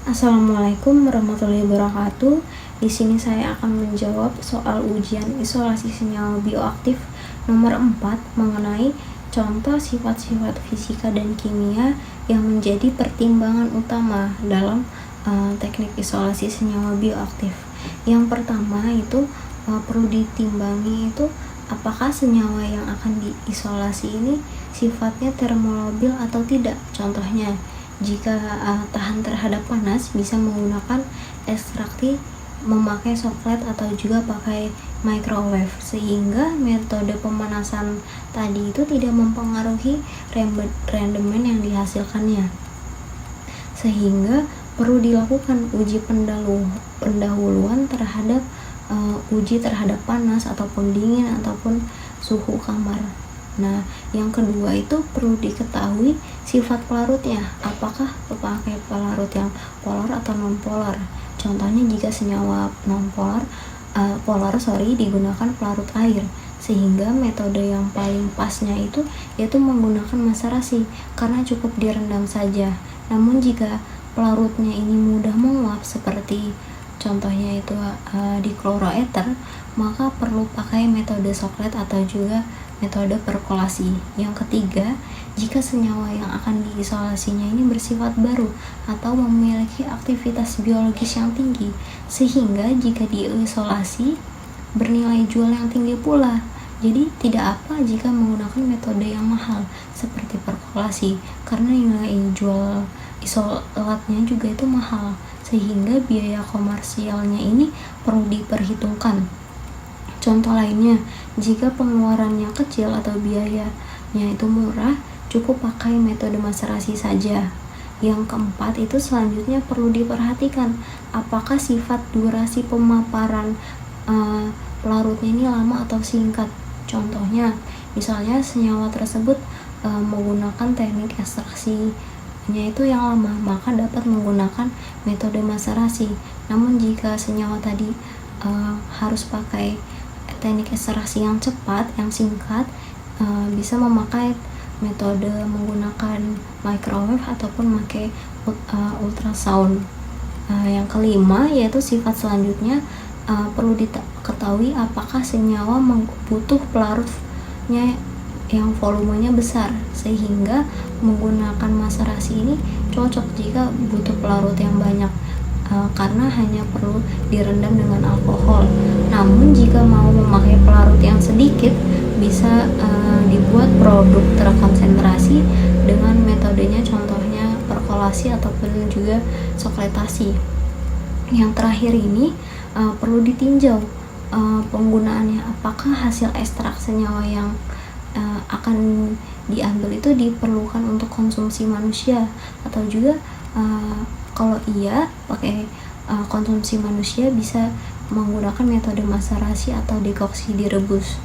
Assalamualaikum warahmatullahi wabarakatuh. Di sini saya akan menjawab soal ujian isolasi senyawa bioaktif nomor 4 mengenai contoh sifat-sifat fisika dan kimia yang menjadi pertimbangan utama dalam teknik isolasi senyawa bioaktif. Yang pertama itu perlu ditimbangi itu apakah senyawa yang akan diisolasi ini sifatnya termolabil atau tidak. Contohnya, jika tahan terhadap panas, bisa menggunakan ekstraksi memakai soklet atau juga pakai microwave, sehingga metode pemanasan tadi itu tidak mempengaruhi rendemen yang dihasilkannya, sehingga perlu dilakukan uji pendahuluan terhadap uji terhadap panas ataupun dingin ataupun suhu kamar. Nah, yang kedua itu perlu diketahui sifat pelarutnya, apakah pakai pelarut yang polar atau non-polar. Contohnya jika senyawa non-polar digunakan pelarut air, sehingga metode yang paling pasnya itu yaitu menggunakan maserasi karena cukup direndam saja. Namun jika pelarutnya ini mudah menguap seperti contohnya itu di kloroether, maka perlu pakai metode soklet atau juga metode perkolasi. Yang ketiga, jika senyawa yang akan diisolasinya ini bersifat baru atau memiliki aktivitas biologis yang tinggi, sehingga jika diisolasi bernilai jual yang tinggi pula. Jadi tidak apa jika menggunakan metode yang mahal seperti perkolasi, karena nilai jual isolatnya juga itu mahal, sehingga biaya komersialnya ini perlu diperhitungkan. Contoh lainnya, jika pengeluarannya kecil atau biayanya itu murah, cukup pakai metode maserasi saja. Yang keempat itu selanjutnya perlu diperhatikan apakah sifat durasi pemaparan pelarutnya ini lama atau singkat. Contohnya, misalnya senyawa tersebut menggunakan teknik ekstraksinya itu yang lama, maka dapat menggunakan metode maserasi. Namun jika senyawa tadi harus pakai teknik ekstraksi yang cepat, yang singkat, bisa memakai metode menggunakan microwave ataupun pakai ultrasound. Yang kelima yaitu sifat selanjutnya perlu diketahui apakah senyawa butuh pelarutnya yang volumenya besar, sehingga menggunakan maserasi ini cocok jika butuh pelarut yang banyak, karena hanya perlu direndam dengan alkohol. Namun jika mau memakai pelarut yang sedikit, bisa dibuat produk terkonsentrasi dengan metodenya, contohnya perkolasi ataupun juga sokletasi. Yang terakhir ini perlu ditinjau penggunaannya, apakah hasil ekstrak senyawa yang akan diambil itu diperlukan untuk konsumsi manusia, atau juga kalau iya pakai konsumsi manusia bisa menggunakan metode maserasi atau dekoksi direbus.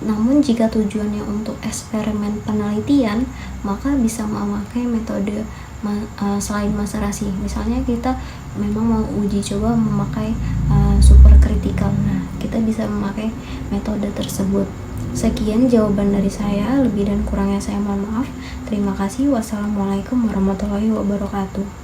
Namun jika tujuannya untuk eksperimen penelitian, maka bisa memakai metode selain maserasi. Misalnya kita memang mau uji coba memakai superkritikal, nah kita bisa memakai metode tersebut. Sekian jawaban dari saya, lebih dan kurangnya saya mohon maaf. Terima kasih. Wassalamualaikum warahmatullahi wabarakatuh.